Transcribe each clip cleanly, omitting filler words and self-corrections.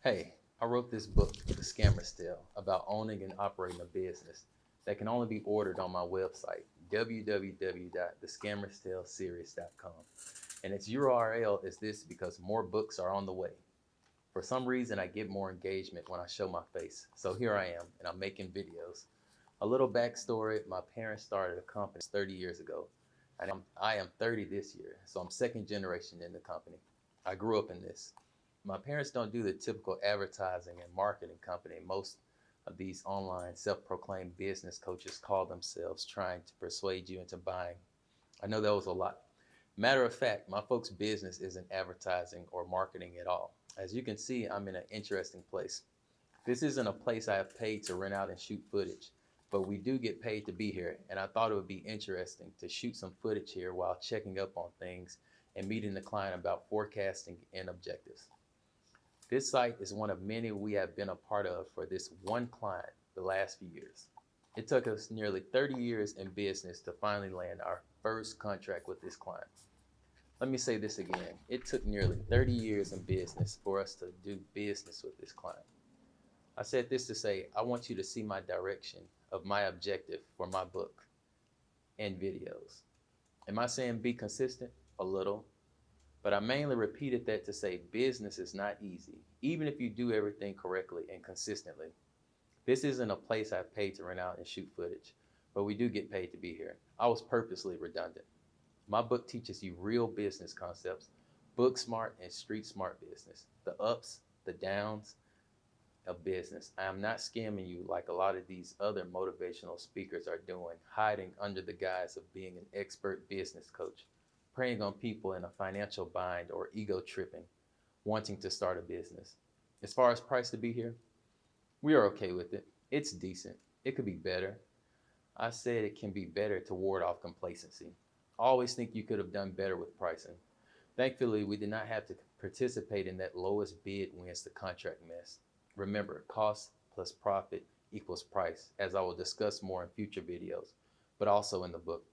Hey, I wrote this book, The Scammer's Tale, about owning and operating a business that can only be ordered on my website, www.thescammerstaleseries.com. And its URL is this because more books are on the way. For some reason, I get more engagement when I show my face. So here I am, and I'm making videos. A little backstory, my parents started a company 30 years ago, and I am 30 this year, so I'm second generation in the company. I grew up in this. My parents don't do the typical advertising and marketing company most of these online self-proclaimed business coaches call themselves, trying to persuade you into buying. I know that was a lot. Matter of fact, my folks' business isn't advertising or marketing at all. As you can see, I'm in an interesting place. This isn't a place I have paid to rent out and shoot footage, but we do get paid to be here, and I thought it would be interesting to shoot some footage here while checking up on things and meeting the client about forecasting and objectives. This site is one of many we have been a part of for this one client the last few years. It took us nearly 30 years in business to finally land our first contract with this client. Let me say this again. It took nearly 30 years in business for us to do business with this client. I said this to say, I want you to see my direction of my objective for my book and videos. Am I saying be consistent? A little. But I mainly repeated that to say business is not easy, even if you do everything correctly and consistently. This isn't a place I pay to rent out and shoot footage, but we do get paid to be here. I was purposely redundant. My book teaches you real business concepts, book smart and street smart business, the ups, the downs, of business. I am not scamming you like a lot of these other motivational speakers are doing, hiding under the guise of being an expert business coach, preying on people in a financial bind or ego tripping, wanting to start a business. As far as price to be here, we are okay with it. It's decent. It could be better. I said it can be better to ward off complacency. I always think you could have done better with pricing. Thankfully, we did not have to participate in that lowest bid wins the contract mess. Remember, cost plus profit equals price, as I will discuss more in future videos, but also in the book.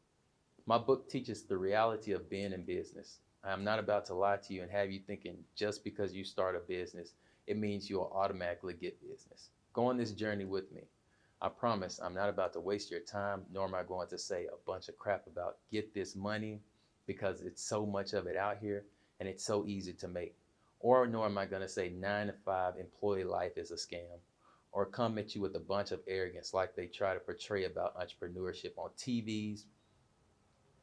My book teaches the reality of being in business. I am not about to lie to you and have you thinking just because you start a business, it means you will automatically get business. Go on this journey with me. I promise I'm not about to waste your time, nor am I going to say a bunch of crap about get this money because it's so much of it out here and it's so easy to make. Or nor am I going to say 9 to 5 employee life is a scam or come at you with a bunch of arrogance like they try to portray about entrepreneurship on TVs,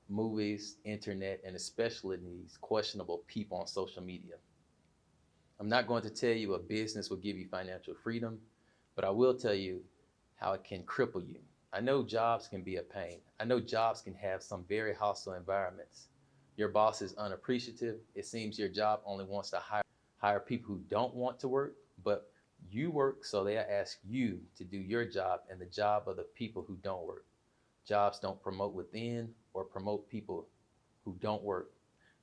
movies, internet, and especially these questionable people on social media. I'm not going to tell you a business will give you financial freedom, but I will tell you how it can cripple you. I know jobs can be a pain. I know jobs can have some very hostile environments. Your boss is unappreciative. It seems your job only wants to hire people who don't want to work, but you work, so they ask you to do your job and the job of the people who don't work. Jobs don't promote within or promote people who don't work.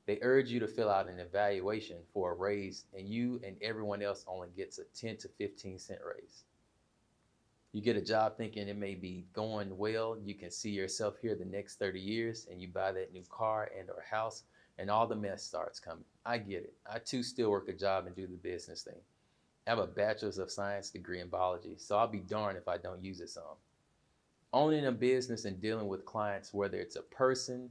They urge you to fill out an evaluation for a raise, and you and everyone else only gets a 10 to 15-cent raise. You get a job thinking it may be going well, you can see yourself here the next 30 years, and you buy that new car and or house, and all the mess starts coming. I get it. I too still work a job and do the business thing. I have a bachelor's of science degree in biology, so I'll be darned if I don't use it some. Owning a business and dealing with clients, whether it's a person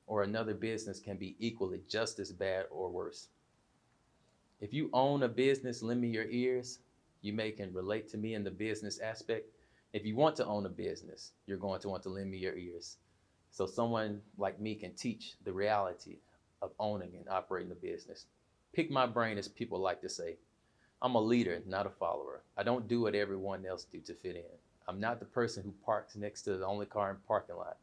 or another business, can be equally just as bad or worse. If you own a business, lend me your ears. You may can relate to me in the business aspect. If you want to own a business, you're going to want to lend me your ears. So someone like me can teach the reality of owning and operating a business. Pick my brain, as people like to say. I'm a leader, not a follower. I don't do what everyone else do to fit in. I'm not the person who parks next to the only car in the parking lot.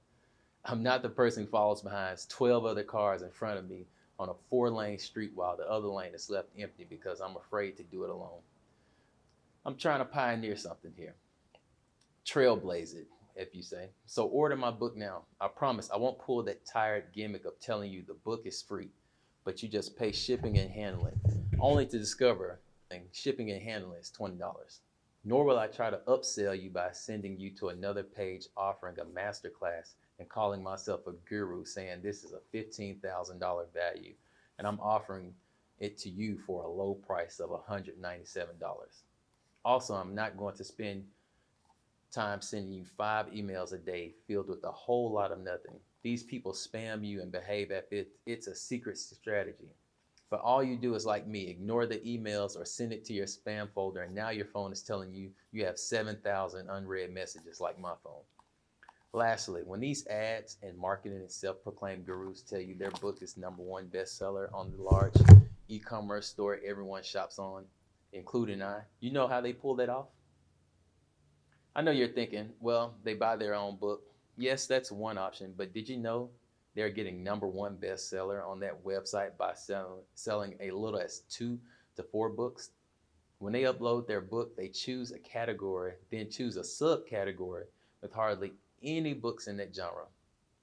I'm not the person who follows behind 12 other cars in front of me on a 4-lane street while the other lane is left empty because I'm afraid to do it alone. I'm trying to pioneer something here. Trailblaze it, if you say. So order my book now. I promise I won't pull that tired gimmick of telling you the book is free, but you just pay shipping and handling, only to discover shipping and handling is $20. Nor will I try to upsell you by sending you to another page offering a masterclass and calling myself a guru saying this is a $15,000 value and I'm offering it to you for a low price of $197. Also, I'm not going to spend time sending you 5 emails a day filled with a whole lot of nothing. These people spam you and behave as if it's a secret strategy. But all you do is like me, ignore the emails or send it to your spam folder, and now your phone is telling you you have 7,000 unread messages like my phone. Lastly, when these ads and marketing and self-proclaimed gurus tell you their book is #1 bestseller on the large e-commerce store everyone shops on, including I, you know how they pull that off? I know you're thinking, well, they buy their own book. Yes, that's one option, but did you know they're getting #1 bestseller on that website by selling a little as 2 to 4 books? When they upload their book, they choose a category, then choose a subcategory with hardly any books in that genre.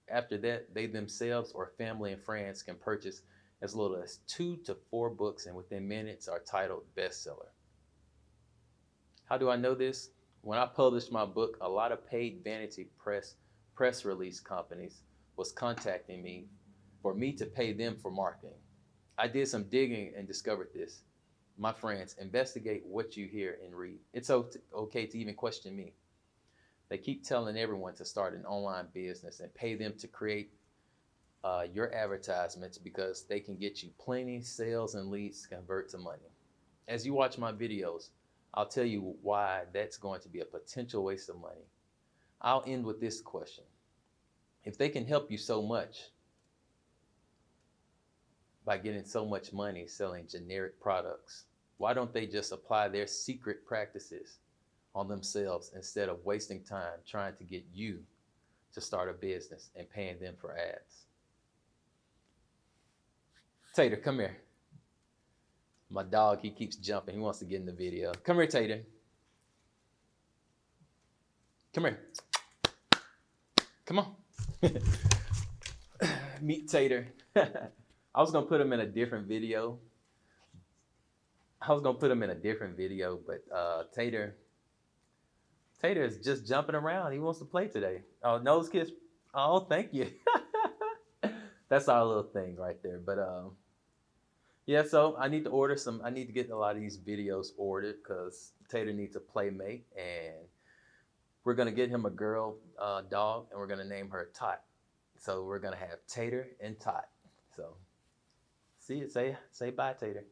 After that, they themselves or family and friends can purchase as little as 2 to 4 books and within minutes are titled bestseller. How do I know this? When I published my book, a lot of paid vanity press release companies was contacting me for me to pay them for marketing. I did some digging and discovered this. My friends, investigate what you hear and read. It's okay to even question me. They keep telling everyone to start an online business and pay them to create your advertisements because they can get you plenty sales and leads to convert to money. As you watch my videos, I'll tell you why that's going to be a potential waste of money. I'll end with this question. If they can help you so much by getting so much money selling generic products, why don't they just apply their secret practices on themselves instead of wasting time trying to get you to start a business and paying them for ads? Tater, come here. My dog, he keeps jumping. He wants to get in the video. Come here, Tater. Come here. Come on. Meet Tater. I was going to put him in a different video. But Tater is just jumping around. He wants to play today. Oh, nose kiss. Oh, thank you. That's our little thing right there. But yeah, so I need to get a lot of these videos ordered because Tater needs a playmate, and we're gonna get him a girl dog, and we're gonna name her Tot. So we're gonna have Tater and Tot. So see you. Say bye, Tater.